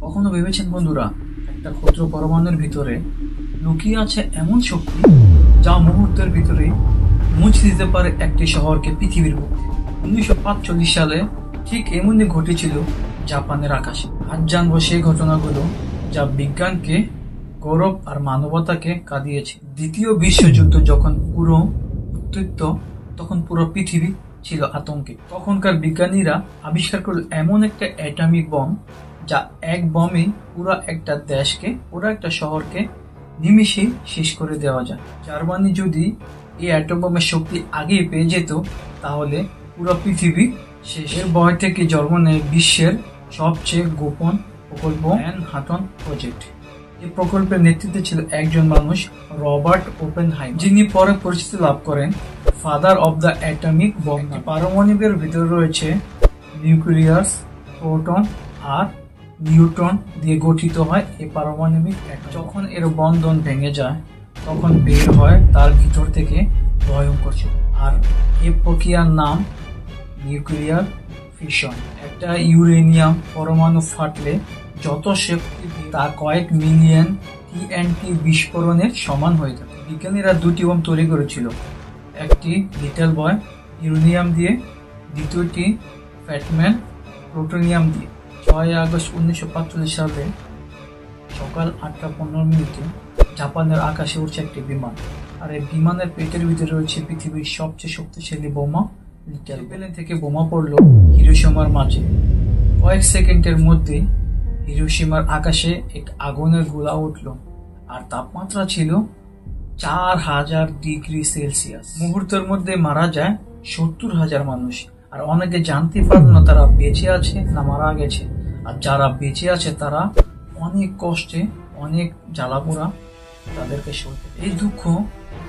কখনো ভেবেছেন বন্ধুরা, একটা ক্ষুদ্র পরমাণুর ভিতরে লুকিয়ে আছে এমন শক্তি যা মুহূর্তের ভিতরে মুছে দিতে পারে একটি শহরকে পৃথিবীর বুকে? 1945 সালে ঠিক এমনই ঘটেছিল জাপানের আকাশে। আজ জানবো সেই ঘটনাগুলো যা বিজ্ঞানকে গৌরব আর মানবতাকে কাঁদিয়েছে। দ্বিতীয় বিশ্বযুদ্ধ যখন পুরো উত্তপ্ত, তখন পুরো পৃথিবী ছিল আতঙ্কে। তখনকার বিজ্ঞানীরা আবিষ্কার করল এমন একটা অ্যাটমিক বম যা এক বমে পুরো একটা দেশকে, পুরো একটা শহরকে নিমিষে শেষ করে দেওয়া যায়। জার্মানি যদি এই অ্যাটম বোমের শক্তি আগে পেয়ে যেত, তাহলে পুরো পৃথিবী শেষের ভয় থেকে জন্ম নেয় বিশ্বের সবচেয়ে গোপন প্রকল্প ম্যানহাটন প্রজেক্ট। এই প্রকল্পের নেতৃত্বে ছিল একজন মানুষ, রবার্ট ওপেনহাইমার, যিনি পরে পরিচিতি লাভ করেন father of the atomic bomb. পারমাণবিকের ভিতরে রয়েছে নিউক্লিয়াস, প্রোটন আর নিউট্রন দিয়ে গঠিত হয় এই পারমাণবিক অ্যাটম। যখন এর বন্ধন ভেঙে যায়, তখন বের হয় তার ভিতর থেকে ভয়ঙ্কর শক্তি। আর এই প্রক্রিয়ার নাম নিউক্লিয়ার ফিশন। একটা ইউরেনিয়াম পরমাণু ফাটলে যত শক্তি তা কয়েক মিলিয়ন TNT বিস্ফোরণের সমান হয়ে থাকে। বিজ্ঞানীরা দুটি বোম তৈরি করেছিল, একটি লিটল বয় ইউরেনিয়াম দিয়ে, দ্বিতীয়টি ফ্যাটম্যান প্লুটোনিয়াম দিয়ে। 6 আগস্ট 1945 সালে সকাল 8:15 জাপানের আকাশে উঠছে একটি বিমান। আর এই বিমানের পেটের ভিতরে রয়েছে পৃথিবীর সবচেয়ে শক্তিশালী বোমা লিটল প্লেন থেকে বোমা পড়লো হিরোশিমার মাঝে। কয়েক সেকেন্ডের মধ্যে হিরোশিমার আকাশে এক আগুনের গোলা উঠল, আর তাপমাত্রা ছিল 4000 ডিগ্রি সেলসিয়াস। মুহূর্তের মধ্যে মারা যায় 70,000 মানুষ। আর অনেকে জানতে পারল না তারা বেঁচে আছে না মারা গেছে। আর যারা বেঁচে আছে তারা অনেক কষ্টে, অনেক জ্বালাপোড়া তাদেরকে সইতে। এই দুঃখ,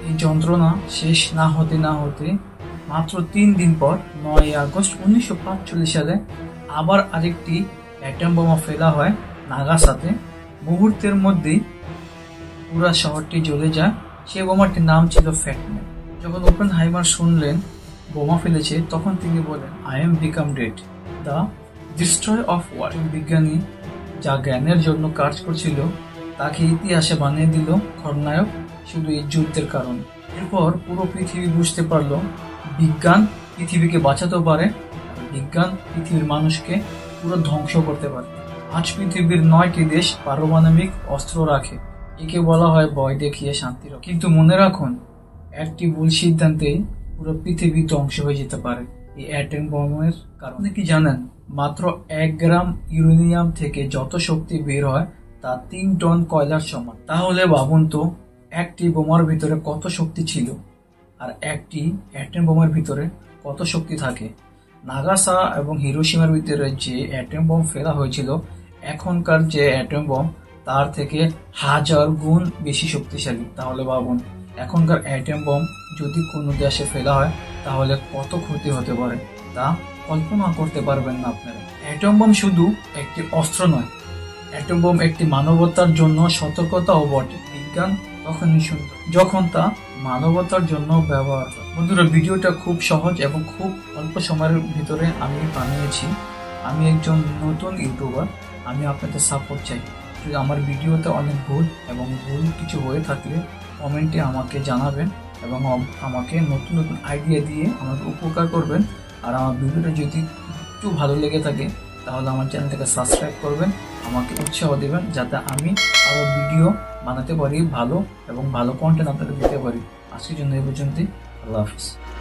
এই যন্ত্রণা শেষ না হতে মাত্র 3 দিন পর 9 আগস্ট 1945 সালে আবার আরেকটি অ্যাটম বোমা ফেলা হয় নাগাসাতে। মুহূর্তের মধ্যেই পুরো শহরটি জ্বলে যায়। সেই বোমাটির নাম ছিল ফ্যাটম্যান। যখন ওপেনহাইমার শুনলেন বোমা ফেলেছে, তখন তিনি বলেন, I am become dead, the destroy of world. বিজ্ঞানী যা জ্ঞানের জন্য কাজ করছিল তাকে ইতিহাসে বানিয়ে দিল খলনায়ক, শুধু এই যুদ্ধের কারণে। এরপর পুরো পৃথিবী বুঝতে পারলো বিজ্ঞান পৃথিবীকে বাঁচাতে পারে, বিজ্ঞান পৃথিবীর মানুষকে পুরো ধ্বংস করতে পারে। আজ পৃথিবীর 9টি দেশ পারমাণবিক অস্ত্র রাখে। একে বলা হয় ভয় দেখিয়ে শান্তি রক্ষা। কিন্তু মনে রাখুন, একটি ভুল সিদ্ধান্তে পুরো পৃথিবী ধ্বংস হয়ে যেতে পারে এই অ্যাটম বোমের কারণে। কি জানেন, মাত্র 1 গ্রাম ইউরেনিয়াম থেকে যত শক্তি বের হয় তা 3 টন কয়লার সমান। তাহলে ভাবুন তো, একটি বোমার ভিতরে কত শক্তি ছিল, আর একটি অ্যাটম বোমের ভিতরে কত শক্তি থাকে। নাগাসা এবং হিরোশিমার ভিতরে যে অ্যাটম বোম ফেলা হয়েছিল, এখনকার যে অ্যাটম বোম তার থেকে 1000 গুণ বেশি শক্তিশালী। তাহলে ভাবুন, এখনকার অ্যাটম বোম যদি কোনো দেশে ফেলা হয় তাহলে কত ক্ষতি হতে পারে, তা কল্পনা করতে পারবেন না আপনারা। অ্যাটম বোম শুধু একটি অস্ত্র নয়, অ্যাটম বোম একটি মানবতার জন্য সতর্কতাও বটে। বিজ্ঞান তখনই সুন্দর যখন তা মানবতার জন্য ব্যবহার হয়। বন্ধুরা, ভিডিওটা খুব সহজ এবং খুব অল্প সময়ের ভিতরে আমি বানিয়েছি। আমি একজন নতুন ইউটিউবার, আমি আপনাদের সাপোর্ট চাই। যদি আমার ভিডিওতে অনেক ভুল কিছু হয়ে থাকলে কমেন্টে আমাকে জানাবেন এবং আমাকে নতুন নতুন আইডিয়া দিয়ে আমাকে উপকার করবেন। আর আমার ভিডিওটা যদি একটু ভালো লেগে থাকে তাহলে আমার চ্যানেলটাকে সাবস্ক্রাইব করবেন, আমাকে উৎসাহ দেবেন যাতে আমি আরও ভিডিও বানাতে পারি, ভালো কন্টেন্ট আপনাদের দিতে পারি। আজকের জন্য এই পর্যন্তই। আল্লাহ হাফিজ।